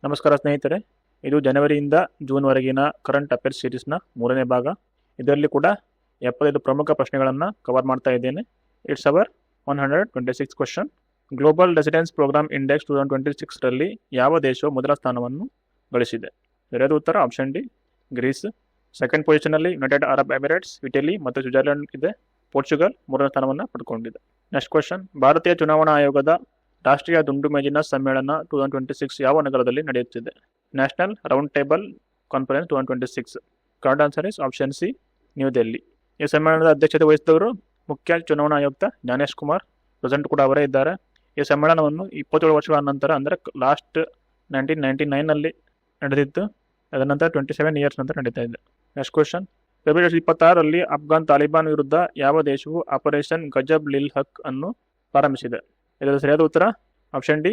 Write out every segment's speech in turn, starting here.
ನಮಸ್ಕಾರ ಸ್ನೇಹಿತರೆ, ಇದು ಜನವರಿಯಿಂದ ಜೂನ್ವರೆಗಿನ ಕರೆಂಟ್ ಅಫೇರ್ಸ್ ಸೀರೀಸ್ನ 3ನೇ ಭಾಗ. ಇದರಲ್ಲಿ ಕೂಡ 75 ಪ್ರಮುಖ ಪ್ರಶ್ನೆಗಳನ್ನು ಕವರ್ ಮಾಡ್ತಾ ಇದ್ದೇನೆ. It's our 126 question. Global residence programme index 2026 ರಲ್ಲಿ ಯಾವ ದೇಶವು ಮೊದಲ ಸ್ಥಾನವನ್ನು ಗಳಿಸಿದೆ? ಸರಿಯಾದ ಉತ್ತರ ಆಪ್ಷನ್ ಡಿ, ಗ್ರೀಸ್. ಸೆಕೆಂಡ್ ಪೊಸಿಷನಲ್ಲಿ ಯುನೈಟೆಡ್ ಅರಬ್ ಎಮಿರೇಟ್ಸ್, ಇಟಲಿ ಮತ್ತು ಸ್ವಿಟ್ಜರ್ಲೆಂಡ್ ಇದೆ. ಪೋರ್ಚುಗಲ್ 3ನೇ ಸ್ಥಾನವನ್ನು ಪಡ್ಕೊಂಡಿದೆ. ನೆಕ್ಸ್ಟ್ ಕ್ವಶನ್, ಭಾರತೀಯ ಚುನಾವಣಾ ಆಯೋಗದ ರಾಷ್ಟ್ರೀಯ ದುಂಡು ಮೇಜಿನ ಸಮ್ಮೇಳನ 2026 ಯಾವ ನಗರದಲ್ಲಿ ನಡೆಯುತ್ತಿದೆ? National round table conference 2026. Correct answer is option C, new Delhi. ಈ ಸಮ್ಮೇಳನದ ಅಧ್ಯಕ್ಷತೆ ವಹಿಸಿದವರು ಮುಖ್ಯ ಚುನಾವಣಾ ಆಯುಕ್ತ ಜ್ಞಾನೇಶ್ ಕುಮಾರ್. ಪ್ರೆಸೆಂಟ್ ಕೂಡ ಅವರೇ ಇದ್ದಾರೆ. ಈ ಸಮ್ಮೇಳನವನ್ನು 27 ವರ್ಷಗಳ ನಂತರ, ಅಂದರೆ ಲಾಸ್ಟ್ 1999ನಲ್ಲಿ ನಡೆದಿತ್ತು. ಅದರ ನಂತರ 27 ಇಯರ್ಸ್ ನಂತರ ನಡೀತಾ ಇದೆ. ನೆಕ್ಸ್ಟ್ ಕ್ವಶನ್, ಫೆಬ್ರವರಿ 26ರಲ್ಲಿ ಅಫ್ಘಾನ್ ತಾಲಿಬಾನ್ ವಿರುದ್ಧ ಯಾವ ದೇಶವು ಆಪರೇಷನ್ ಗಜಬ್ ಲಿಲ್ ಹಕ್ ಅನ್ನು ಪ್ರಾರಂಭಿಸಿದೆ? ಇದರ ಸರಿಯಾದ ಉತ್ತರ option D,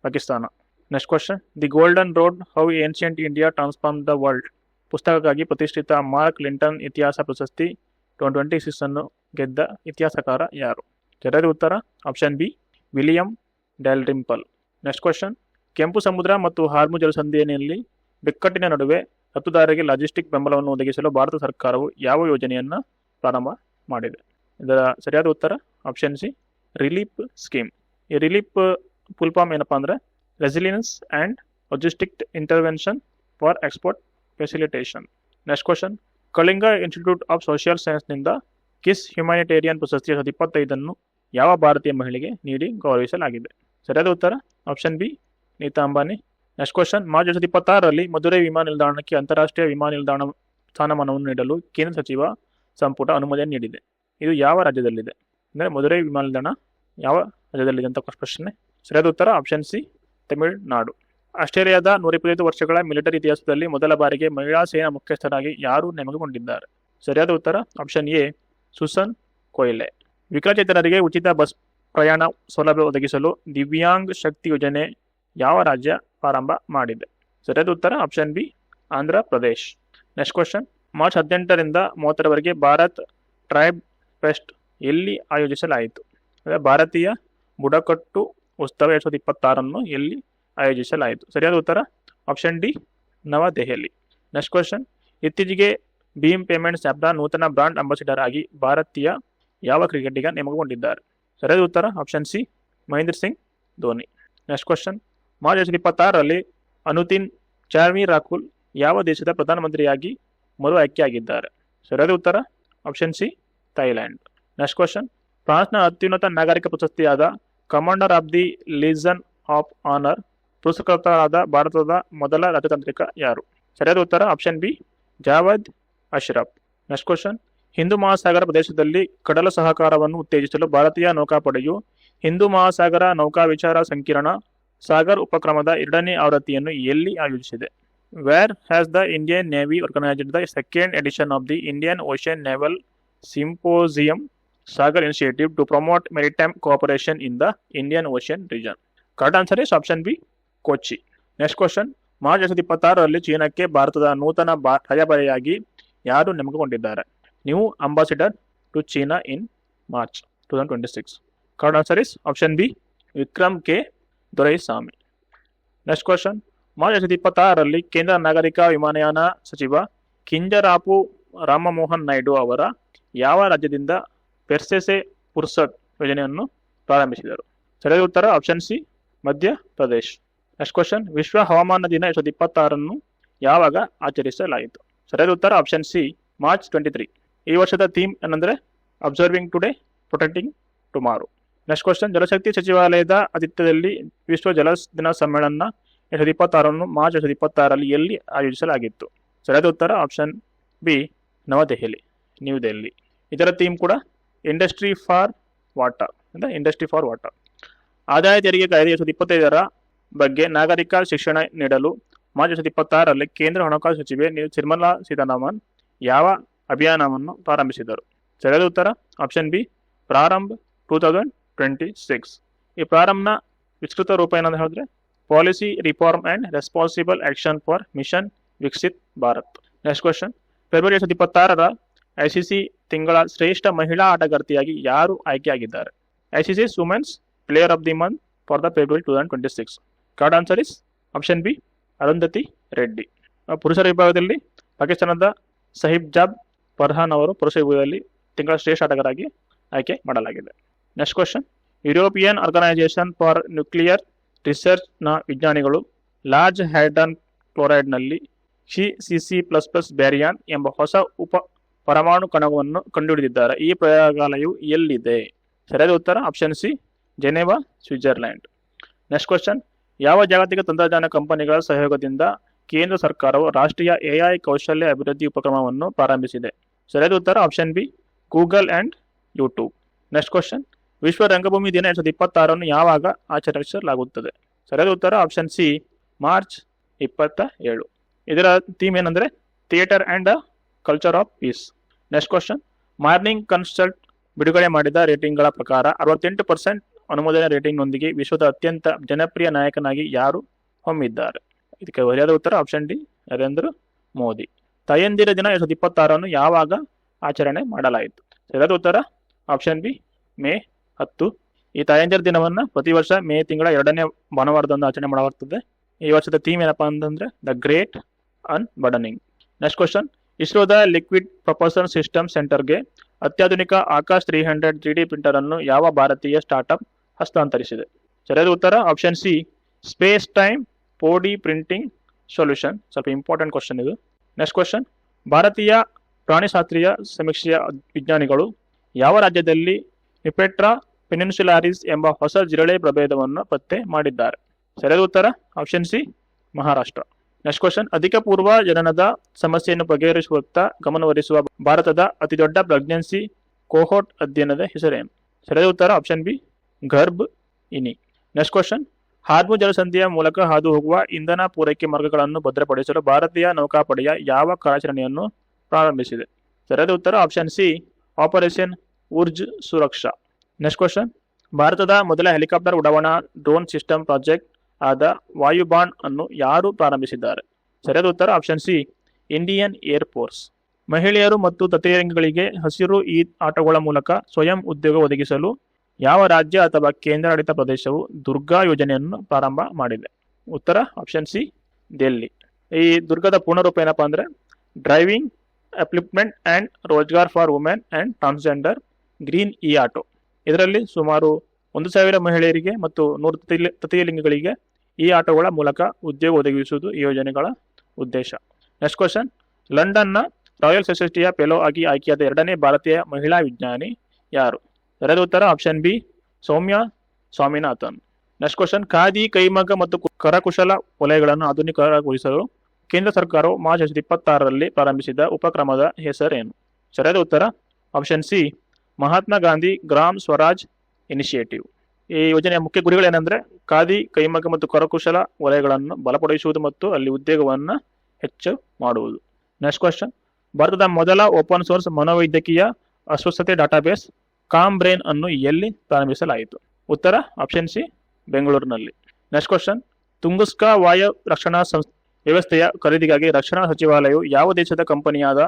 Pakistan. Next question, the golden road how ancient India transform the world ಪುಸ್ತಕಕ್ಕಾಗಿ ಪ್ರತಿಷ್ಠಿತ ಮಾರ್ಕ್ ಲಿಂಟನ್ ಇತಿಹಾಸ ಪ್ರಶಸ್ತಿ 2026 ಅನ್ನು ಗೆದ್ದ ಇತಿಹಾಸಕಾರ ಯಾರು? ಸರಿಯಾದ ಉತ್ತರ option B, William Dalrymple. Next question, ಕೆಂಪು ಸಮುದ್ರ ಮತ್ತು ಹಾರ್ಮುಜ್ ಜಲಸಂಧಿಯಲ್ಲಿ ಬಿಕ್ಕಟ್ಟಿನ ನಡುವೆ ರಫ್ತುದಾರರಿಗೆ ಲಾಜಿಸ್ಟಿಕ್ ಬೆಂಬಲವನ್ನು ಒದಗಿಸಲು ಭಾರತ ಸರ್ಕಾರವು ಯಾವ ಯೋಜನೆಯನ್ನು ಪ್ರಾರಂಭ ಮಾಡಿದೆ? ಇದರ ಸರಿಯಾದ ಉತ್ತರ ಆಪ್ಷನ್ ಸಿ, ರಿಲೀಫ್ ಸ್ಕೀಮ್. ಈ ರಿಲೀಫ್ ಫುಲ್ ಫಾರ್ಮ್ ಏನಪ್ಪ ಅಂದರೆ resilience and logistic intervention for export facilitation. Next question, Kalinga institute of social ಸೈನ್ಸ್ನಿಂದ ಕಿಸ್ ಹ್ಯುಮ್ಯಾನಿಟೇರಿಯನ್ ಪ್ರಶಸ್ತಿ 2025 ಯಾವ ಭಾರತೀಯ ಮಹಿಳೆಗೆ ನೀಡಿ ಗೌರವಿಸಲಾಗಿದೆ? ಸರಿಯಾದ ಉತ್ತರ option B, Nita Ambani. Next question, March 2026ರಲ್ಲಿ ಮಧುರೈ ವಿಮಾನ ನಿಲ್ದಾಣಕ್ಕೆ ಅಂತಾರಾಷ್ಟ್ರೀಯ ವಿಮಾನ ನಿಲ್ದಾಣ ಸ್ಥಾನಮಾನವನ್ನು ನೀಡಲು ಕೇಂದ್ರ ಸಚಿವ ಸಂಪುಟ ಅನುಮೋದನೆ ನೀಡಿದೆ. ಇದು ಯಾವ ರಾಜ್ಯದಲ್ಲಿದೆ? ಅಂದರೆ ಮಧುರೈ ವಿಮಾನ ನಿಲ್ದಾಣ ಯಾವ ರಾಜ್ಯದಲ್ಲಿದೆ ಅಂತ ಪ್ರಶ್ನೆ. ಸರಿಯಾದ ಉತ್ತರ ಆಪ್ಷನ್ ಸಿ, ತಮಿಳುನಾಡು. ಆಸ್ಟ್ರೇಲಿಯಾದ 125 ವರ್ಷಗಳ ಮಿಲಿಟರಿ ಇತಿಹಾಸದಲ್ಲಿ ಮೊದಲ ಬಾರಿಗೆ ಮಹಿಳಾ ಸೇನಾ ಮುಖ್ಯಸ್ಥರಾಗಿ ಯಾರು ನೇಮಕಗೊಂಡಿದ್ದಾರೆ? ಸರಿಯಾದ ಉತ್ತರ ಆಪ್ಷನ್ ಎ, ಸುಸನ್ ಕೊಯ್ಲೆ. ವಿಕಲಚೇತನರಿಗೆ ಉಚಿತ ಬಸ್ ಪ್ರಯಾಣ ಸೌಲಭ್ಯ ಒದಗಿಸಲು ದಿವ್ಯಾಂಗ್ ಶಕ್ತಿ ಯೋಜನೆ ಯಾವ ರಾಜ್ಯ ಪ್ರಾರಂಭ ಮಾಡಿದೆ? ಸರಿಯಾದ ಉತ್ತರ option B, Andhra Pradesh. Next question, March 18ರಿಂದ 30ರವರೆಗೆ ಭಾರತ್ ಟ್ರೈಬ್ ಫೆಸ್ಟ್ ಎಲ್ಲಿ ಆಯೋಜಿಸಲಾಯಿತು? ಅಂದರೆ ಭಾರತೀಯ ಬುಡಕಟ್ಟು ಉತ್ಸವ 2026 ಎಲ್ಲಿ ಆಯೋಜಿಸಲಾಯಿತು? ಸರಿಯಾದ ಉತ್ತರ ಆಪ್ಷನ್ ಡಿ, ನವದೆಹಲಿ. ನೆಕ್ಸ್ಟ್ ಕ್ವಶನ್, ಇತ್ತೀಚೆಗೆ ಭೀಮ್ ಪೇಮೆಂಟ್ಸ್ ಆ್ಯಪ್ನ ನೂತನ ಬ್ರಾಂಡ್ ಅಂಬಾಸಿಡರ್ ಆಗಿ ಭಾರತೀಯ ಯಾವ ಕ್ರಿಕೆಟಿಗ ನೇಮಕಗೊಂಡಿದ್ದಾರೆ? ಸರಿಯಾದ ಉತ್ತರ option C, Mahendra Singh Dhoni. Next question, March 2026ರಲ್ಲಿ ಅನುತಿನ್ ಚಾರ್ಮಿರಾಕುಲ್ ಯಾವ ದೇಶದ ಪ್ರಧಾನಮಂತ್ರಿಯಾಗಿ ಮರು ಆಯ್ಕೆಯಾಗಿದ್ದಾರೆ? ಸರಿಯಾದ ಉತ್ತರ option C, Thailand. Next question, ಫ್ರಾನ್ಸ್ನ ಅತ್ಯುನ್ನತ ನಾಗರಿಕ ಪ್ರಶಸ್ತಿಯಾದ commander of the legion of honour ಪುರಸ್ಕೃತರಾದ ಭಾರತದ ಮೊದಲ ರಾಜತಾಂತ್ರಿಕ ಯಾರು? ಸರಿಯಾದ ಉತ್ತರ option B, Jawed Ashraf. Next question, ಹಿಂದೂ ಮಹಾಸಾಗರ ಪ್ರದೇಶದಲ್ಲಿ ಕಡಲ ಸಹಕಾರವನ್ನು ಉತ್ತೇಜಿಸಲು ಭಾರತೀಯ ನೌಕಾಪಡೆಯು ಹಿಂದೂ ಮಹಾಸಾಗರ ನೌಕಾ ವಿಚಾರ ಸಂಕಿರಣ ಸಾಗರ್ ಉಪಕ್ರಮದ 2ನೇ ಆವೃತ್ತಿಯನ್ನು ಎಲ್ಲಿ ಆಯೋಜಿಸಿದೆ? Where has the Indian navy organised the second edition of the Indian Ocean naval symposium Sagar initiative to promote maritime cooperation in the Indian Ocean region? Correct answer is option B, Kochi. Next question, March 2026ರಲ್ಲಿ ಚೀನಾಕ್ಕೆ ಭಾರತದ ನೂತನ ರಾಯಭಾರಿಯಾಗಿ ಯಾರು ನೇಮಕಗೊಂಡಿದ್ದಾರೆ? New ambassador to China in March 2026. Correct answer is option B, Vikram K Doraiswamy. Next question, March 2026ರಲ್ಲಿ ಕೇಂದ್ರ ನಾಗರಿಕ ವಿಮಾನಯಾನ ಸಚಿವ ಕಿಂಜರಾಪು ರಾಮಮೋಹನ್ ನಾಯ್ಡು ಅವರ ಯಾವ ರಾಜ್ಯದಿಂದ ಪೆರ್ಸೆಸೆ ಪುರ್ಸದ್ ಯೋಜನೆಯನ್ನು ಪ್ರಾರಂಭಿಸಿದರು? ಸರಿಯಾದ ಉತ್ತರ option C, Madhya Pradesh. Next question, ವಿಶ್ವ ಹವಾಮಾನ ದಿನ 2026 ಯಾವಾಗ ಆಚರಿಸಲಾಯಿತು? ಸರಿಯಾದ ಉತ್ತರ ಆಪ್ಷನ್ ಸಿ, ಮಾರ್ಚ್ 23. ಈ ವರ್ಷದ ಥೀಮ್ ಏನಂದರೆ observing today, protecting tomorrow. Next question, Jal Shakti ಸಚಿವಾಲಯದ ಆತಿಥ್ಯದಲ್ಲಿ ವಿಶ್ವ ಜಲ ದಿನ ಸಮ್ಮೇಳನ 2026 ಮಾರ್ಚ್ 2026ರಲ್ಲಿ ಎಲ್ಲಿ ಆಯೋಜಿಸಲಾಗಿತ್ತು? ಸರಿಯಾದ ಉತ್ತರ ಆಪ್ಷನ್ ಬಿ, ನವದೆಹಲಿ, ನ್ಯೂ ಡೆಲ್ಲಿ. ಇದರ ಥೀಮ್ ಕೂಡ ಇಂಡಸ್ಟ್ರಿ ಫಾರ್ ವಾಟರ್, ಅಂದರೆ ಇಂಡಸ್ಟ್ರಿ ಫಾರ್ ವಾಟರ್. ಆದಾಯ ತೆರಿಗೆ ಕಾಯ್ದೆ 2025 ಬಗ್ಗೆ ನಾಗರಿಕ ಶಿಕ್ಷಣ ನೀಡಲು ಮಾರ್ಚ್ 2026ರಲ್ಲಿ ಕೇಂದ್ರ ಹಣಕಾಸು ಸಚಿವೆ ನಿರ್ಮಲಾ ಸೀತಾರಾಮನ್ ಯಾವ ಅಭಿಯಾನವನ್ನು ಪ್ರಾರಂಭಿಸಿದರು? ಸರಿಯಾದ ಉತ್ತರ ಆಪ್ಷನ್ ಬಿ, ಪ್ರಾರಂಭ್ 2026. ಈ ಪ್ರಾರಂಭನ ವಿಸ್ತೃತ ರೂಪ ಏನಂತ ಹೇಳಿದ್ರೆ policy reform and responsible action for mission Viksit Bharat. Next question, February 2026 ICC ತಿಂಗಳ ಶ್ರೇಷ್ಠ ಮಹಿಳಾ ಆಟಗಾರ್ತಿಯಾಗಿ ಯಾರು ಆಯ್ಕೆಯಾಗಿದ್ದಾರೆ? ICC women's player of the month for the February 2026. Correct answer is option B, Arundhati Reddy. ಪುರುಷರ ವಿಭಾಗದಲ್ಲಿ ಪಾಕಿಸ್ತಾನದ ಸಹಿಬ್ಜಾಬ್ ಫರ್ಹಾನ್ ಅವರು ಪುರುಷ ವಿಭಾಗದಲ್ಲಿ ತಿಂಗಳ ಶ್ರೇಷ್ಠ ಆಟಗಾರರಾಗಿ ಆಯ್ಕೆ ಮಾಡಲಾಗಿದೆ. Next question, European organisation for nuclear ರಿಸರ್ಚ್ನ ವಿಜ್ಞಾನಿಗಳು ಲಾರ್ಜ್ ಹೈಡ್ರಾನ್ ಕ್ಲೋರೈಡ್ನಲ್ಲಿ CC++ ಬ್ಯಾರಿಯಾನ್ ಎಂಬ ಹೊಸ ಉಪ ಪರಮಾಣು ಕಣವನ್ನು ಕಂಡುಹಿಡಿದಿದ್ದಾರೆ. ಈ ಪ್ರಯೋಗಾಲಯವು ಎಲ್ಲಿದೆ? ಸರಿಯಾದ ಉತ್ತರ option C, Geneva, Switzerland. Next question, ಯಾವ ಜಾಗತಿಕ ತಂತ್ರಜ್ಞಾನ ಕಂಪನಿಗಳ ಸಹಯೋಗದಿಂದ ಕೇಂದ್ರ ಸರ್ಕಾರವು ರಾಷ್ಟ್ರೀಯ AI ಕೌಶಲ್ಯ ಅಭಿವೃದ್ಧಿ ಉಪಕ್ರಮವನ್ನು ಪ್ರಾರಂಭಿಸಿದೆ? ಸರಿಯಾದ ಉತ್ತರ option B, Google and YouTube. Next question, ವಿಶ್ವ ರಂಗಭೂಮಿ ದಿನ 2026 ಯಾವಾಗ ಆಚರಿಸಲಾಗುತ್ತದೆ? ಸರಿಯಾದ ಉತ್ತರ ಆಪ್ಷನ್ ಸಿ, ಮಾರ್ಚ್ 27. ಇದರ ಥೀಮ್ ಏನಂದರೆ theatre and culture of piece. Next question, morning consult ಬಿಡುಗಡೆ ಮಾಡಿದ ರೇಟಿಂಗ್ಗಳ ಪ್ರಕಾರ 68% ಅನುಮೋದನೆ ರೇಟಿಂಗ್ನೊಂದಿಗೆ ವಿಶ್ವದ ಅತ್ಯಂತ ಜನಪ್ರಿಯ ನಾಯಕನಾಗಿ ಯಾರು ಹೊಮ್ಮಿದ್ದಾರೆ? ಇದಕ್ಕೆ ಸರಿಯಾದ ಉತ್ತರ ಆಪ್ಷನ್ ಡಿ, ನರೇಂದ್ರ ಮೋದಿ. ತಾಯಂದಿರ ದಿನ 2026 ಯಾವಾಗ ಆಚರಣೆ ಮಾಡಲಾಯಿತು? ಸರಿಯಾದ ಉತ್ತರ ಆಪ್ಷನ್ ಬಿ, ಮೇ 10. ಈ ತಾಯಂದಿರ ದಿನವನ್ನು ಪ್ರತಿ ವರ್ಷ ಮೇ ತಿಂಗಳ 2ನೇ ಭಾನುವಾರದಂದು ಆಚರಣೆ ಮಾಡಲಾಗುತ್ತದೆ. ಈ ವರ್ಷದ ಥೀಮ್ ಏನಪ್ಪಾ ಅಂತಂದ್ರೆ ದ ಗ್ರೇಟ್ ಅನ್ಬರ್ಡನಿಂಗ್. ನೆಕ್ಸ್ಟ್ ಕ್ವಶನ್, ಇಸ್ರೋದ ಲಿಕ್ವಿಡ್ ಪ್ರೊಪಲ್ಷನ್ ಸಿಸ್ಟಮ್ ಸೆಂಟರ್ಗೆ ಅತ್ಯಾಧುನಿಕ ಆಕಾಶ್ 300 3D ಪ್ರಿಂಟರ್ ಅನ್ನು ಯಾವ ಭಾರತೀಯ ಸ್ಟಾರ್ಟ್ಅಪ್ ಹಸ್ತಾಂತರಿಸಿದೆ? ಸರಿಯಾದ ಉತ್ತರ option C, space time 4D printing solution. ಸ್ವಲ್ಪ ಇಂಪಾರ್ಟೆಂಟ್ ಕ್ವಶನ್ ಇದು. ನೆಕ್ಸ್ಟ್ ಕ್ವಶನ್, ಭಾರತೀಯ ಪ್ರಾಣಿಶಾಸ್ತ್ರೀಯ ಸಮೀಕ್ಷೆಯ ವಿಜ್ಞಾನಿಗಳು ಯಾವ ರಾಜ್ಯದಲ್ಲಿ ನಿಪೆಟ್ರಾ ಪೆನಿನ್ಸುಲಾರಿಸ್ ಎಂಬ ಹೊಸ ಜಿರಳೆ ಪ್ರಭೇದವನ್ನು ಪತ್ತೆ ಮಾಡಿದ್ದಾರೆ? ಸರಿಯಾದ ಉತ್ತರ option C, Maharashtra. Next question, ಅಧಿಕ ಪೂರ್ವ ಜನನದ ಸಮಸ್ಯೆಯನ್ನು ಬಗೆಹರಿಸುವತ್ತ ಗಮನಹರಿಸುವ ಭಾರತದ ಅತಿದೊಡ್ಡ ಪ್ರೆಗ್ನೆನ್ಸಿ ಕೋಹೋರ್ಟ್ ಅಧ್ಯಯನದ ಹೆಸರೇನು? ಸರಿಯಾದ ಉತ್ತರ ಆಪ್ಷನ್ ಬಿ, ಗರ್ಭ್ ಇನಿ. ನೆಕ್ಸ್ಟ್ ಕ್ವಶನ್, ಹಾರ್ಮುಜ್ ಜಲಸಂಧಿಯ ಮೂಲಕ ಹಾದು ಹೋಗುವ ಇಂಧನ ಪೂರೈಕೆ ಮಾರ್ಗಗಳನ್ನು ಭದ್ರಪಡಿಸಲು ಭಾರತೀಯ ನೌಕಾಪಡೆಯ ಯಾವ ಕಾರ್ಯಾಚರಣೆಯನ್ನು ಪ್ರಾರಂಭಿಸಿದೆ? ಸರಿಯಾದ ಉತ್ತರ ಆಪ್ಷನ್ ಸಿ, ಆಪರೇಷನ್ ಉರ್ಜ್ ಸುರಕ್ಷಾ. ನೆಕ್ಸ್ಟ್ ಕ್ವಶನ್, ಭಾರತದ ಮೊದಲ ಹೆಲಿಕಾಪ್ಟರ್ ಉಡಾವಣಾ ಡ್ರೋನ್ ಸಿಸ್ಟಮ್ ಪ್ರಾಜೆಕ್ಟ್ ಆದ ವಾಯುಬಾಣ್ ಅನ್ನು ಯಾರು ಪ್ರಾರಂಭಿಸಿದ್ದಾರೆ? ಸರಿಯಾದ ಉತ್ತರ option C, Indian air force. ಮಹಿಳೆಯರು ಮತ್ತು ತೃತೀಯಲಿಂಗಿಗಳಿಗೆ ಹಸಿರು ಈದ್ ಆಟಗಳ ಮೂಲಕ ಸ್ವಯಂ ಉದ್ಯೋಗ ಒದಗಿಸಲು ಯಾವ ರಾಜ್ಯ ಅಥವಾ ಕೇಂದ್ರಾಡಳಿತ ಪ್ರದೇಶವು ದುರ್ಗಾ ಯೋಜನೆಯನ್ನು ಪ್ರಾರಂಭ ಮಾಡಿದೆ? ಉತ್ತರ ಆಪ್ಷನ್ ಸಿ, ದೆಹಲಿ. ಈ ದುರ್ಗದ ಪೂರ್ಣರೂಪ ಏನಪ್ಪಾ ಅಂದ್ರೆ driving upliftment and Rozgar for women and transgender green E auto. ಇದರಲ್ಲಿ ಸುಮಾರು 1,000 ಮಹಿಳೆಯರಿಗೆ ಮತ್ತು 100 ತೃತೀಯಲಿಂಗಿಗಳಿಗೆ ಈ ಆಟೋಗಳ ಮೂಲಕ ಉದ್ಯೋಗ ಒದಗಿಸುವುದು ಈ ಯೋಜನೆಗಳ ಉದ್ದೇಶ. ನೆಕ್ಸ್ಟ್ ಕ್ವಶನ್, ಲಂಡನ್ನ ರಾಯಲ್ ಸೊಸೈಟಿಯ ಫೆಲೋ ಆಗಿ ಆಯ್ಕೆಯಾದ 2ನೇ ಭಾರತೀಯ ಮಹಿಳಾ ವಿಜ್ಞಾನಿ ಯಾರು? ಸರಿಯಾದ ಉತ್ತರ option B, Soumya Swaminathan. Next question, khadi, ಕೈಮಗ್ಗ ಮತ್ತು ಕರಕುಶಲ ವಲಯಗಳನ್ನು ಆಧುನಿಕಗೊಳಿಸಲು ಕೇಂದ್ರ ಸರ್ಕಾರವು ಮಾರ್ಚ್ 2026 ಪ್ರಾರಂಭಿಸಿದ ಉಪಕ್ರಮದ ಹೆಸರೇನು? ಸರಿಯಾದ ಉತ್ತರ option C, Mahatma Gandhi gram Swaraj initiative. ಈ ಯೋಜನೆಯ ಮುಖ್ಯ ಗುರಿಗಳೇನೆಂದರೆ ಖಾದಿ, ಕೈಮಗ್ಗ ಮತ್ತು ಕರಕುಶಲ ವಲಯಗಳನ್ನು ಬಲಪಡಿಸುವುದು ಮತ್ತು ಅಲ್ಲಿ ಉದ್ಯೋಗವನ್ನು ಹೆಚ್ಚು ಮಾಡುವುದು. ನೆಕ್ಸ್ಟ್ ಕ್ವಶನ್, ಭಾರತದ ಮೊದಲ ಓಪನ್ ಸೋರ್ಸ್ ಮನೋವೈದ್ಯಕೀಯ ಅಸ್ವಸ್ಥತೆ ಡಾಟಾಬೇಸ್ ಕಾಮ್ ಬ್ರೈನ್ ಅನ್ನು ಎಲ್ಲಿ ಪ್ರಾರಂಭಿಸಲಾಯಿತು? ಉತ್ತರ ಆಪ್ಷನ್ ಸಿ, ಬೆಂಗಳೂರಿನಲ್ಲಿ. ನೆಕ್ಸ್ಟ್ ಕ್ವಶನ್, ತುಂಗುಸ್ಕಾ ವಾಯು ರಕ್ಷಣಾ ವ್ಯವಸ್ಥೆಯ ಖರೀದಿಗಾಗಿ ರಕ್ಷಣಾ ಸಚಿವಾಲಯವು ಯಾವ ದೇಶದ ಕಂಪನಿಯಾದ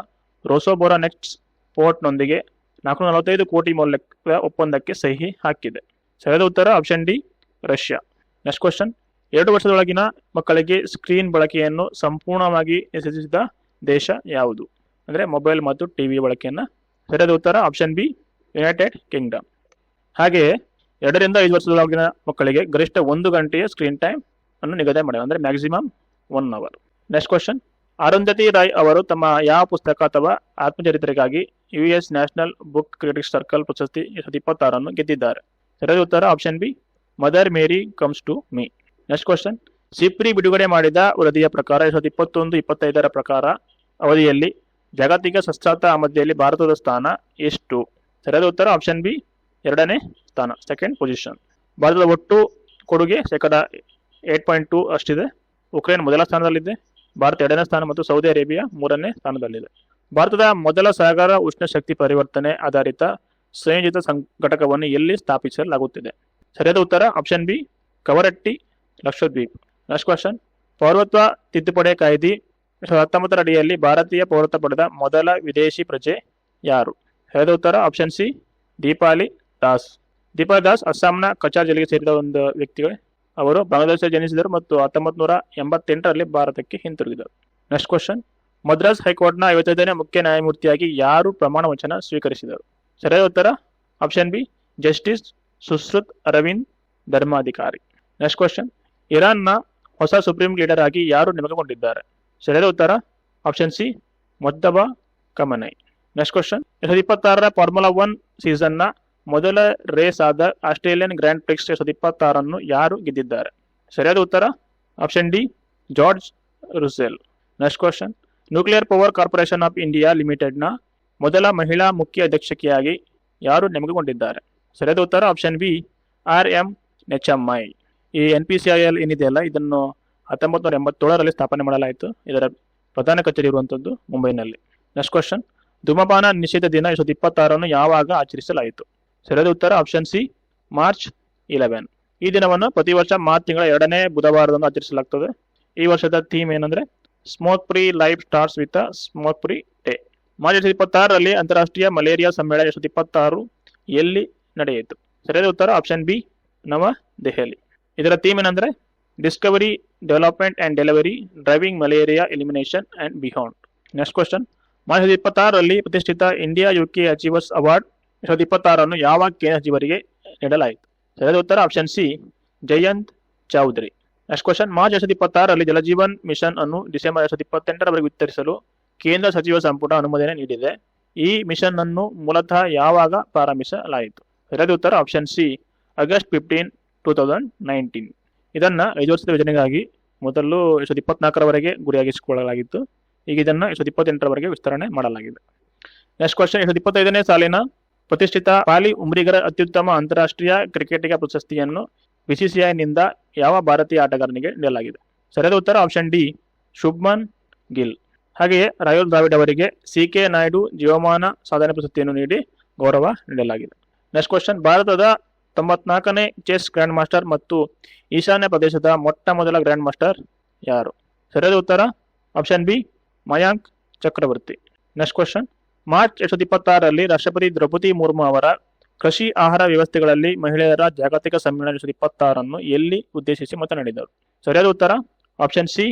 ರೋಸೋಬೋರಾನೆಕ್ಸ್ ಪೋರ್ಟ್ನೊಂದಿಗೆ 445 ಕೋಟಿ ಮೌಲ್ಯದ ಒಪ್ಪಂದಕ್ಕೆ ಸಹಿ ಹಾಕಿದೆ? ಸರಿಯಾದ ಉತ್ತರ option D, Russia. Next question, 2 ವರ್ಷದೊಳಗಿನ ಮಕ್ಕಳಿಗೆ ಸ್ಕ್ರೀನ್ ಬಳಕೆಯನ್ನು ಸಂಪೂರ್ಣವಾಗಿ ನಿಷೇಧಿಸಿದ ದೇಶ ಯಾವುದು? ಅಂದರೆ ಮೊಬೈಲ್ ಮತ್ತು ಟಿವಿ ಬಳಕೆಯನ್ನು. ಸರಿಯಾದ ಉತ್ತರ ಆಪ್ಷನ್ ಬಿ, ಯುನೈಟೆಡ್ ಕಿಂಗ್ಡಮ್. ಹಾಗೆಯೇ 2 ರಿಂದ 5 ವರ್ಷದೊಳಗಿನ ಮಕ್ಕಳಿಗೆ ಗರಿಷ್ಠ 1 ಗಂಟೆಯ ಸ್ಕ್ರೀನ್ ಟೈಮ್ ಅನ್ನು ನಿಗದಿ ಮಾಡಿದೆ, ಅಂದರೆ maximum 1 hour. Next question, Arundhati Roy ಅವರು ತಮ್ಮ ಯಾವ ಪುಸ್ತಕ ಅಥವಾ ಆತ್ಮಚರಿತ್ರೆಗಾಗಿ US national book critics circle ಪ್ರಶಸ್ತಿ 2026 ಗೆದ್ದಿದ್ದಾರೆ? ಸರಿಯಾದ ಉತ್ತರ option B, mother Mary comes to me. Next question, SIPRI ಬಿಡುಗಡೆ ಮಾಡಿದ ವರದಿಯ ಪ್ರಕಾರ 2021-25 ಪ್ರಕಾರ ಅವಧಿಯಲ್ಲಿ ಜಾಗತಿಕ ಶಸ್ತ್ರಾಸ್ತ್ರ ಆಮದಿನಲ್ಲಿ ಭಾರತದ ಸ್ಥಾನ ಎಷ್ಟು? ಸರಿಯಾದ ಉತ್ತರ ಆಪ್ಷನ್ ಬಿ, 2ನೇ ಸ್ಥಾನ, ಸೆಕೆಂಡ್ ಪೊಸಿಷನ್. ಭಾರತದ ಒಟ್ಟು ಕೊಡುಗೆ 8.2 ಅಷ್ಟಿದೆ. ಉಕ್ರೇನ್ ಮೊದಲ ಸ್ಥಾನದಲ್ಲಿದೆ, ಭಾರತ 2ನೇ ಸ್ಥಾನ ಮತ್ತು ಸೌದಿ ಅರೇಬಿಯಾ 3ನೇ ಸ್ಥಾನದಲ್ಲಿದೆ. ಭಾರತದ ಮೊದಲ ಸಾಗರ ಉಷ್ಣ ಶಕ್ತಿ ಪರಿವರ್ತನೆ ಆಧಾರಿತ ಸಂಯೋಜಿತ ಘಟಕವನ್ನು ಎಲ್ಲಿ ಸ್ಥಾಪಿಸಲಾಗುತ್ತಿದೆ? ಸರಿಯಾದ ಉತ್ತರ option B, Kavaratti, Lakshadweep. Next question, ಪೌರತ್ವ ತಿದ್ದುಪಡಿ ಕಾಯ್ದೆ 2019 ಅಡಿಯಲ್ಲಿ ಭಾರತೀಯ ಪೌರತ್ವ ಪಡೆದ ಮೊದಲ ವಿದೇಶಿ ಪ್ರಜೆ ಯಾರು? ಸರಿಯಾದ ಉತ್ತರ ಆಪ್ಷನ್ ಸಿ, ದೀಪಾಲಿ ದಾಸ್. ದೀಪಾಲಿ ದಾಸ್ ಅಸ್ಸಾಂನ ಕಚಾರ್ ಜಿಲ್ಲೆಗೆ ಸೇರಿದ ಒಂದು ವ್ಯಕ್ತಿಗಳು. ಅವರು ಬಾಂಗ್ಲಾದೇಶ ಜನಿಸಿದರು ಮತ್ತು 1988ರಲ್ಲಿ ಭಾರತಕ್ಕೆ ಹಿಂತಿರುಗಿದರು. ನೆಕ್ಸ್ಟ್ ಕ್ವಶನ್, ಮದ್ರಾಸ್ ಹೈಕೋರ್ಟ್ನ 55ನೇ ಮುಖ್ಯ ನ್ಯಾಯಮೂರ್ತಿಯಾಗಿ ಯಾರು ಪ್ರಮಾಣ ವಚನ ಸ್ವೀಕರಿಸಿದರು? ಸರಿಯಾದ ಉತ್ತರ option B, justice Sushruth Arvind ಧರ್ಮಾಧಿಕಾರಿ. ನೆಕ್ಸ್ಟ್ ಕ್ವಶನ್, ಇರಾನ್ನ ಹೊಸ ಸುಪ್ರೀಂ ಲೀಡರ್ ಆಗಿ ಯಾರು ನೇಮಕಗೊಂಡಿದ್ದಾರೆ? ಸರಿಯಾದ ಉತ್ತರ option C, Mojtaba Khamenei. Next question, 2026ರ ಫಾರ್ಮುಲಾ 1 ಸೀಸನ್ನ ಮೊದಲ ರೇಸ್ ಆದ ಆಸ್ಟ್ರೇಲಿಯನ್ ಗ್ರ್ಯಾಂಡ್ ಪ್ರಿಕ್ಸ್ 2026 ಯಾರು ಗೆದ್ದಿದ್ದಾರೆ? ಸರಿಯಾದ ಉತ್ತರ option D, George Russell. Next question, nuclear power corporation of India ಲಿಮಿಟೆಡ್ನ ಮೊದಲ ಮಹಿಳಾ ಮುಖ್ಯ ಅಧ್ಯಕ್ಷಕಿಯಾಗಿ ಯಾರು ನೇಮಕಗೊಂಡಿದ್ದಾರೆ? ಸರಿಯಾದ ಉತ್ತರ ಆಪ್ಷನ್ ಬಿ, ಆರ್.ಎಂ. ನೆಚ್ಚಮ್ಮೈ. ಈ NPCIL ಏನಿದೆಯಲ್ಲ, ಇದನ್ನು 1987ರಲ್ಲಿ ಸ್ಥಾಪನೆ ಮಾಡಲಾಯಿತು. ಇದರ ಪ್ರಧಾನ ಕಚೇರಿ ಇರುವಂಥದ್ದು ಮುಂಬೈನಲ್ಲಿ. ನೆಕ್ಸ್ಟ್ ಕ್ವಶನ್, ಧೂಮಪಾನ ನಿಷೇಧ ದಿನ 2026 ಯಾವಾಗ ಆಚರಿಸಲಾಯಿತು? ಸರಿಯಾದ ಉತ್ತರ ಆಪ್ಷನ್ ಸಿ, ಮಾರ್ಚ್ 11. ಈ ದಿನವನ್ನು ಪ್ರತಿ ವರ್ಷ ಮಾರ್ಚ್ ತಿಂಗಳ 2ನೇ ಬುಧವಾರದಂದು ಆಚರಿಸಲಾಗ್ತದೆ. ಈ ವರ್ಷದ ಥೀಮ್ ಏನಂದ್ರೆ smoke free life starts with smoke free day. March 2026ರಲ್ಲಿ ಅಂತಾರಾಷ್ಟ್ರೀಯ ಮಲೇರಿಯಾ ಸಮ್ಮೇಳನ 2026 ಎಲ್ಲಿ ನಡೆಯಿತು? ಸರಿಯಾದ ಉತ್ತರ ಆಪ್ಷನ್ ಬಿ, ನವದೆಹಲಿ. ಇದರ ಥೀಮ್ ಏನಂದ್ರೆ discovery, development and delivery, driving malaria elimination and beyond. Next question, March 2026ರಲ್ಲಿ ಪ್ರತಿಷ್ಠಿತ ಇಂಡಿಯಾ UK ಅಚೀವರ್ಸ್ ಅವಾರ್ಡ್ 2026 ಯಾವ ಕೇಂದ್ರ ಸಚಿವರಿಗೆ ನೀಡಲಾಯಿತು? ಸರಿಯಾದ ಉತ್ತರ option C, Jayant Chaudhary. Next question, March 2026ರಲ್ಲಿ ಜಲಜೀವನ್ ಮಿಷನ್ ಅನ್ನು ಡಿಸೆಂಬರ್ 2028ರವರೆಗೆ ವಿಸ್ತರಿಸಲು ಕೇಂದ್ರ ಸಚಿವ ಸಂಪುಟ ಅನುಮೋದನೆ ನೀಡಿದೆ. ಈ ಮಿಷನ್ ಅನ್ನು ಮೂಲತಃ ಯಾವಾಗ ಪ್ರಾರಂಭಿಸಲಾಯಿತು? ಸರಿಯಾದ ಉತ್ತರ ಆಪ್ಷನ್ ಸಿ, ಆಗಸ್ಟ್ 15, 2019. ಇದನ್ನ 5 ವರ್ಷದ ಯೋಜನೆಗಾಗಿ ಮೊದಲು 2024ರವರೆಗೆ ಗುರಿಯಾಗಿಸಿಕೊಳ್ಳಲಾಗಿತ್ತು. ಈಗ ಇದನ್ನು 2028ರವರೆಗೆ ವಿಸ್ತರಣೆ ಮಾಡಲಾಗಿದೆ. ನೆಕ್ಸ್ಟ್ ಕ್ವಶನ್, 2025ನೇ ಸಾಲಿನ ಪ್ರತಿಷ್ಠಿತ ಪಾಲಿ ಉಮ್ರಿಗರ ಅತ್ಯುತ್ತಮ ಅಂತಾರಾಷ್ಟ್ರೀಯ ಕ್ರಿಕೆಟಿಗ ಪ್ರಶಸ್ತಿಯನ್ನು BCCIನಿಂದ ಯಾವ ಭಾರತೀಯ ಆಟಗಾರನಿಗೆ ನೀಡಲಾಗಿದೆ? ಸರಿಯಾದ ಉತ್ತರ ಆಪ್ಷನ್ ಡಿ, ಶುಭ್ಮನ್ ಗಿಲ್. ಹಾಗೆಯೇ ರಾಹುಲ್ ದ್ರಾವಿಡ್ ಅವರಿಗೆ CK ನಾಯ್ಡು ಜೀವಮಾನ ಸಾಧನೆ ಪ್ರಶಸ್ತಿಯನ್ನು ನೀಡಿ ಗೌರವ ನೀಡಲಾಗಿದೆ. ನೆಕ್ಸ್ಟ್ ಕ್ವಶನ್, ಭಾರತದ 94ನೇ ಚೆಸ್ ಗ್ರ್ಯಾಂಡ್ ಮಾಸ್ಟರ್ ಮತ್ತು ಈಶಾನ್ಯ ಪ್ರದೇಶದ ಮೊಟ್ಟ ಮೊದಲ ಗ್ರ್ಯಾಂಡ್ ಮಾಸ್ಟರ್ ಯಾರು? ಸರಿಯಾದ ಉತ್ತರ ಆಪ್ಷನ್ ಬಿ, ಮಯಾಂಕ್ ಚಕ್ರವರ್ತಿ. ನೆಕ್ಸ್ಟ್ ಕ್ವಶನ್, ಮಾರ್ಚ್ 2026ರಲ್ಲಿ ರಾಷ್ಟ್ರಪತಿ ದ್ರೌಪದಿ ಮುರ್ಮು ಅವರ ಕೃಷಿ ಆಹಾರ ವ್ಯವಸ್ಥೆಗಳಲ್ಲಿ ಮಹಿಳೆಯರ ಜಾಗತಿಕ ಸಮ್ಮೇಳನ 2026 ಎಲ್ಲಿ ಉದ್ದೇಶಿಸಿ ಮಾತನಾಡಿದರು? ಸರಿಯಾದ ಉತ್ತರ ಆಪ್ಷನ್ ಸಿ,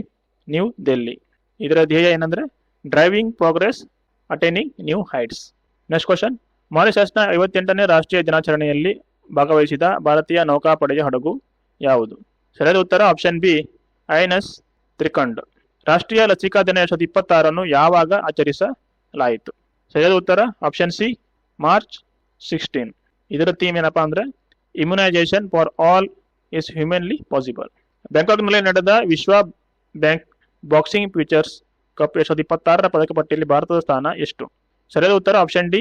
ನ್ಯೂ ದೆಹಲಿ. ಇದರ ಧ್ಯೇಯ ಏನಂದ್ರೆ driving progress attaining new heights. Next question, ಮಾರಿಷಸ್ನ 58ನೇ ರಾಷ್ಟ್ರೀಯ ದಿನಾಚರಣೆಯಲ್ಲಿ ಭಾಗವಹಿಸಿದ ಭಾರತೀಯ ನೌಕಾಪಡೆಯ ಹಡಗು ಯಾವುದು? ಸರಿಯಾದ ಉತ್ತರ ಆಪ್ಷನ್ ಬಿ, INS ತ್ರಿಕಂಡ್. ರಾಷ್ಟ್ರೀಯ ಲಸಿಕಾ ದಿನ 2026 ಯಾವಾಗ ಆಚರಿಸಲಾಯಿತು? ಸರಿಯಾದ ಉತ್ತರ ಆಪ್ಷನ್ ಸಿ, ಮಾರ್ಚ್ 16. ಇದರ ಥೀಮ್ ಏನಪ್ಪಾ ಅಂದ್ರೆ immunisation for all is humanly possible. ಬ್ಯಾಂಕಾಕ್ನಲ್ಲಿ ನಡೆದ ವಿಶ್ವ ಬ್ಯಾಂಕ್ ಬಾಕ್ಸಿಂಗ್ ಫ್ಯೂಚರ್ಸ್ ಕಪ್ 2026 ಪದಕ ಪಟ್ಟಿಯಲ್ಲಿ ಭಾರತದ ಸ್ಥಾನ ಎಷ್ಟು? ಸರಿಯಾದ ಉತ್ತರ ಆಪ್ಷನ್ ಡಿ,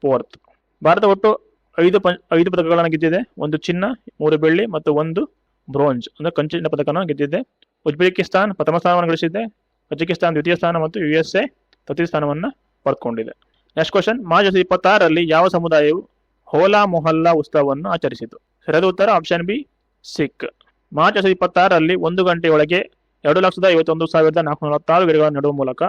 4th. ಭಾರತ ಒಟ್ಟು 5 ಪದಕಗಳನ್ನು ಗೆದ್ದಿದೆ. 1 ಚಿನ್ನ, 3 ಬೆಳ್ಳಿ ಮತ್ತು 1 ಬ್ರೋಂಜ್ ಅಂದ್ರೆ ಕಂಚಿನ ಪದಕವನ್ನು ಗೆದ್ದಿದೆ. ಉಜ್ಬೇಕಿಸ್ತಾನ್ ಪ್ರಥಮ ಸ್ಥಾನವನ್ನು ಗಳಿಸಿದೆ, ಕಜಕಿಸ್ತಾನ್ ದ್ವಿತೀಯ ಸ್ಥಾನ ಮತ್ತು USA ತೃತೀಯ ಸ್ಥಾನವನ್ನು ಪಡೆದುಕೊಂಡಿದೆ. ನೆಕ್ಸ್ಟ್ ಕ್ವಶನ್, ಮಾರ್ಚ್ 2026ರಲ್ಲಿ ಯಾವ ಸಮುದಾಯವು ಹೋಲಾ ಮೊಹಲ್ಲಾ ಉತ್ಸವವನ್ನು ಆಚರಿಸಿತು? ಸರಿಯಾದ ಉತ್ತರ ಆಪ್ಷನ್ ಬಿ, ಸಿಖ್. ಮಾರ್ಚ್ 2026ರಲ್ಲಿ 1 ಗಂಟೆಯೊಳಗೆ 2,51,446 ಗಿಡಗಳನ್ನು ನೆಡುವ ಮೂಲಕ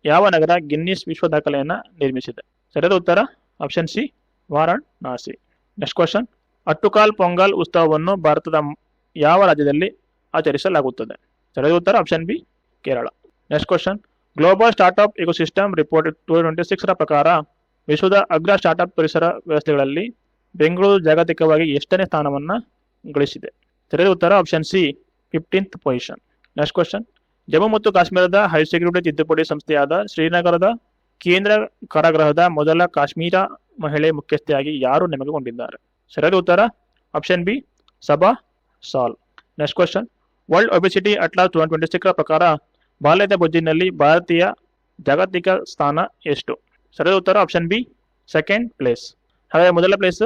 ಯಾವ ನಗರ ಗಿನ್ನಿಸ್ ವಿಶ್ವ ದಾಖಲೆಯನ್ನು ನಿರ್ಮಿಸಿದೆ? ಸರಿಯಾದ ಉತ್ತರ option C, Varanasi. Next question, Attukal Pongal ಉತ್ಸವವನ್ನು ಭಾರತದ ಯಾವ ರಾಜ್ಯದಲ್ಲಿ ಆಚರಿಸಲಾಗುತ್ತದೆ? ಸರಿಯಾದ ಉತ್ತರ option B, Kerala. Next question, global startup ecosystem report 2026ರ ಪ್ರಕಾರ ವಿಶ್ವದ ಅಗ್ರ ಸ್ಟಾರ್ಟ್ಅಪ್ ಪರಿಸರ ವ್ಯವಸ್ಥೆಗಳಲ್ಲಿ ಬೆಂಗಳೂರು ಜಾಗತಿಕವಾಗಿ ಎಷ್ಟನೇ ಸ್ಥಾನವನ್ನು ಗಳಿಸಿದೆ? ಸರಿಯಾದ ಉತ್ತರ option C, 15th position. Next question, Jammu ಮತ್ತು ಕಾಶ್ಮೀರದ ಹೈ ಸೆಕ್ಯೂರಿಟಿ ತಿದ್ದುಪಡಿ ಸಂಸ್ಥೆಯಾದ ಶ್ರೀನಗರದ ಕೇಂದ್ರ ಕಾರಾಗೃಹದ ಮೊದಲ ಕಾಶ್ಮೀರ ಮಹಿಳೆ ಮುಖ್ಯಸ್ಥೆಯಾಗಿ ಯಾರು ನೇಮಕಗೊಂಡಿದ್ದಾರೆ? ಸರಿಯಾದ ಉತ್ತರ option B, Saba Saal. Next question, world obesity atlas 2026ರ ಪ್ರಕಾರ ಬಾಲ್ಯದ ಬೊಜ್ಜಿನಲ್ಲಿ ಭಾರತೀಯ ಜಾಗತಿಕ ಸ್ಥಾನ ಎಷ್ಟು? ಸರಿಯಾದ ಉತ್ತರ ಆಪ್ಷನ್ ಬಿ, 2nd ಪ್ಲೇಸ್. ಹಾಗಾಗಿ ಮೊದಲ ಪ್ಲೇಸ್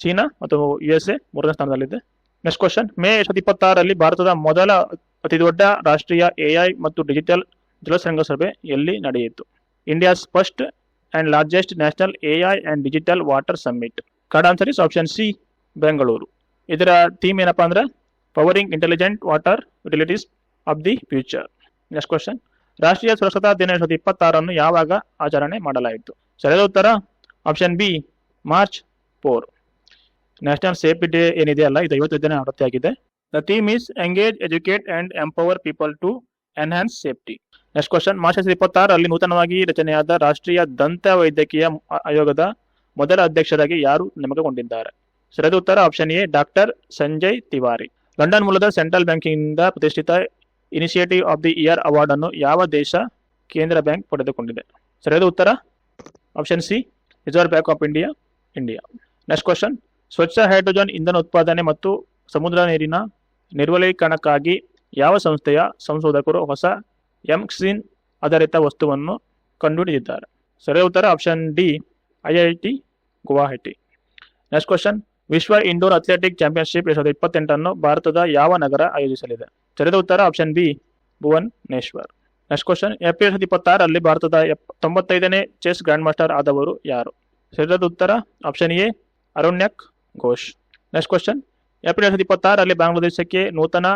ಚೀನಾ ಮತ್ತು USA 3ನೇ ಸ್ಥಾನದಲ್ಲಿದೆ. ನೆಕ್ಸ್ಟ್ ಕ್ವಶನ್, ಮೇ 2026ರಲ್ಲಿ ಭಾರತದ ಮೊದಲ ಅತಿದೊಡ್ಡ ರಾಷ್ಟ್ರೀಯ AI ಮತ್ತು ಡಿಜಿಟಲ್ ಜಲಶೃಂಗಸಭೆ ಎಲ್ಲಿ ನಡೆಯಿತು? India's first and largest national AI and digital water summit. Correct answer is option C, Bengaluru. ಇದರ ಥೀಮ್ ಏನಪ್ಪಾ ಅಂದ್ರೆ powering intelligent water relatives of the future. Next question, ರಾಷ್ಟ್ರೀಯ ಸುರಕ್ಷತಾ ದಿನ 2026 ಯಾವಾಗ ಆಚರಣೆ ಮಾಡಲಾಯಿತು? ಸರಿಯಾದ ಉತ್ತರ option B, March 4. National safety day ಏನಿದೆ ಅಲ್ಲ, ಇದು 55ನೇ ಆವೃತ್ತಿಯಾಗಿದೆ. The theme is engage, educate and empower people to enhance safety. Next question, March 2026 ನೂತನವಾಗಿ ರಚನೆಯಾದ ರಾಷ್ಟ್ರೀಯ ದಂತ ವೈದ್ಯಕೀಯ ಆಯೋಗದ ಮೊದಲ ಅಧ್ಯಕ್ಷರಾಗಿ ಯಾರು ನೇಮಕಗೊಂಡಿದ್ದಾರೆ? ಸರಿಯಾದ ಉತ್ತರ option A doctor Sanjay Tiwari. London ಮೂಲದ ಸೆಂಟ್ರಲ್ ಬ್ಯಾಂಕಿನಿಂದ ಪ್ರತಿಷ್ಠಿತ initiative of the year award ಅನ್ನು ಯಾವ ದೇಶ ಕೇಂದ್ರ ಬ್ಯಾಂಕ್ ಪಡೆದುಕೊಂಡಿದೆ? ಸರಿಯಾದ ಉತ್ತರ option C reserve bank of India. Next question, ಸ್ವಚ್ಛ ಹೈಡ್ರೋಜನ್ ಇಂಧನ ಉತ್ಪಾದನೆ ಮತ್ತು ಸಮುದ್ರ ನೀರಿನ ನಿರ್ವಲೀಕರಣಕ್ಕಾಗಿ ಯಾವ ಸಂಸ್ಥೆಯ ಸಂಶೋಧಕರು ಹೊಸ ಎಂಕ್ಸಿನ್ ಆಧಾರಿತ ವಸ್ತುವನ್ನು ಕಂಡುಹಿಡಿದಿದ್ದಾರೆ? ಸರಿಯಾದ ಉತ್ತರ option D IIT Guwahati. Next question, ವಿಶ್ವ ಇಂಡೋರ್ ಅಥ್ಲೆಟಿಕ್ ಚಾಂಪಿಯನ್ಶಿಪ್ 2028 ಭಾರತದ ಯಾವ ನಗರ ಆಯೋಜಿಸಲಿದೆ? ಸರಿಯಾದ ಉತ್ತರ option B Bhubaneswar. Next question, April 2026 ಭಾರತದ 95ನೇ ಚೆಸ್ ಗ್ರ್ಯಾಂಡ್ ಮಾಸ್ಟರ್ ಆದವರು ಯಾರು? ಸರಿಯಾದ ಉತ್ತರ option A Arunyak Ghosh. Next question, April 2026 ಬಾಂಗ್ಲಾದೇಶಕ್ಕೆ ನೂತನ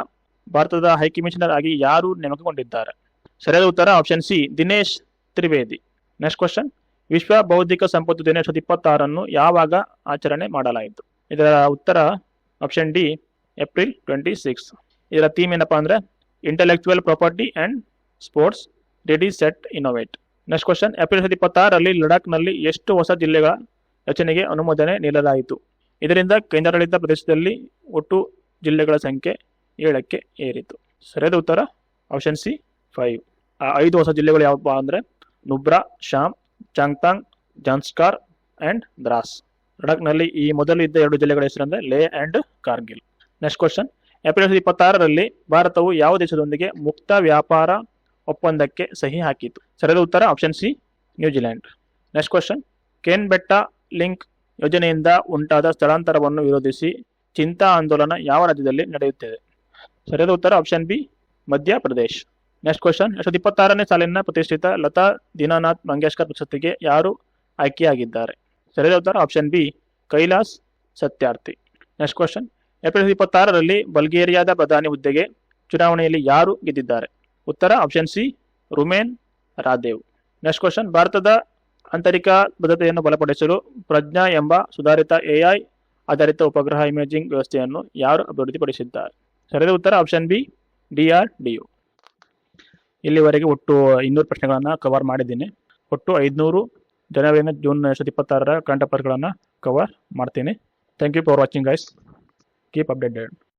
ಭಾರತದ ಹೈಕಮಿಷನರ್ ಆಗಿ ಯಾರು ನೇಮಕಗೊಂಡಿದ್ದಾರೆ? ಸರಿಯಾದ ಉತ್ತರ option C Dinesh Trivedi. Next question, ವಿಶ್ವ ಬೌದ್ಧಿಕ ಸಂಪತ್ತು ದಿನ 2026 ಯಾವಾಗ ಆಚರಣೆ ಮಾಡಲಾಯಿತು? ಇದರ ಉತ್ತರ ಆಪ್ಷನ್ ಡಿ ಏಪ್ರಿಲ್ 26. ಇದರ ಥೀಮ್ ಏನಪ್ಪಾ ಅಂದ್ರೆ intellectual property and sports ready set innovate. Next question, April 2026 ಲಡಾಖ್ನಲ್ಲಿ ಎಷ್ಟು ಹೊಸ ಜಿಲ್ಲೆಗಳ ರಚನೆಗೆ ಅನುಮೋದನೆ ನೀಡಲಾಯಿತು? ಇದರಿಂದ ಕೇಂದ್ರಾಡಳಿತ ಪ್ರದೇಶದಲ್ಲಿ ಒಟ್ಟು ಜಿಲ್ಲೆಗಳ ಸಂಖ್ಯೆ 7ಕ್ಕೆ ಏರಿತು. ಸರಿಯಾದ ಉತ್ತರ ಆಪ್ಷನ್ ಸಿ 5. ಆ 5 ಹೊಸ ಜಿಲ್ಲೆಗಳು ಯಾವಪ್ಪ ಅಂದರೆ ನುಬ್ರಾ, ಶಾಮ್, ಚಾಂಗ್ತಾಂಗ್, ಜಾನ್ಸ್ಕಾರ್ ಅಂಡ್ ದ್ರಾಸ್. ಲಡಾಖ್ನಲ್ಲಿ ಈ ಮೊದಲು ಇದ್ದ 2 ಜಿಲ್ಲೆಗಳ ಹೆಸರಂದ್ರೆ ಲೇ and Kargil. Next question, April 2026 ಭಾರತವು ಯಾವ ದೇಶದೊಂದಿಗೆ ಮುಕ್ತ ವ್ಯಾಪಾರ ಒಪ್ಪಂದಕ್ಕೆ ಸಹಿ ಹಾಕಿತು? ಸರಿಯಾದ ಉತ್ತರ option C New Zealand. Next question, Ken Betwa link ಯೋಜನೆಯಿಂದ ಉಂಟಾದ ಸ್ಥಳಾಂತರವನ್ನು ವಿರೋಧಿಸಿ ಚಿಂತಾ ಆಂದೋಲನ ಯಾವ ರಾಜ್ಯದಲ್ಲಿ ನಡೆಯುತ್ತಿದೆ? ಸರಿಯಾದ ಉತ್ತರ option B Madhya Pradesh. Next question, 2026ನೇ ಸಾಲಿನ ಪ್ರತಿಷ್ಠಿತ ಲತಾ ದೀನಾನಾಥ್ ಮಂಗೇಶ್ಕರ್ ಪ್ರಶಸ್ತಿಗೆ ಯಾರು ಆಯ್ಕೆಯಾಗಿದ್ದಾರೆ? ಸರಿಯಾದ ಉತ್ತರ option B Kailash Satyarthi. Next question, April 2026 ಬಲ್ಗೇರಿಯಾದ ಪ್ರಧಾನಿ ಹುದ್ದೆಗೆ ಚುನಾವಣೆಯಲ್ಲಿ ಯಾರು ಗೆದ್ದಿದ್ದಾರೆ? ಉತ್ತರ ಆಪ್ಷನ್ ಸಿ ರುಮೇನ್ ರಾದೇವ್. ನೆಕ್ಸ್ಟ್ ಕ್ವಶನ್, ಭಾರತದ ಆಂತರಿಕ ಭದ್ರತೆಯನ್ನು ಬಲಪಡಿಸಲು ಪ್ರಜ್ಞಾ ಎಂಬ ಸುಧಾರಿತ ಎಐ ಆಧಾರಿತ ಉಪಗ್ರಹ ಇಮೇಜಿಂಗ್ ವ್ಯವಸ್ಥೆಯನ್ನು ಯಾರು ಅಭಿವೃದ್ಧಿಪಡಿಸಿದ್ದಾರೆ? ಸರಿಯಾದ ಉತ್ತರ ಆಪ್ಷನ್ ಬಿ DRDO. ಇಲ್ಲಿವರೆಗೆ ಒಟ್ಟು 200 ಪ್ರಶ್ನೆಗಳನ್ನು ಕವರ್ ಮಾಡಿದ್ದೀನಿ. ಒಟ್ಟು 500 ಜನವರಿಯಿಂದ ಜೂನ್ 2026 ಕರೆಂಟ್ ಅಫೇರ್ಸ್ಗಳನ್ನು ಕವರ್ ಮಾಡ್ತೀನಿ. Thank you for watching guys. Keep updated.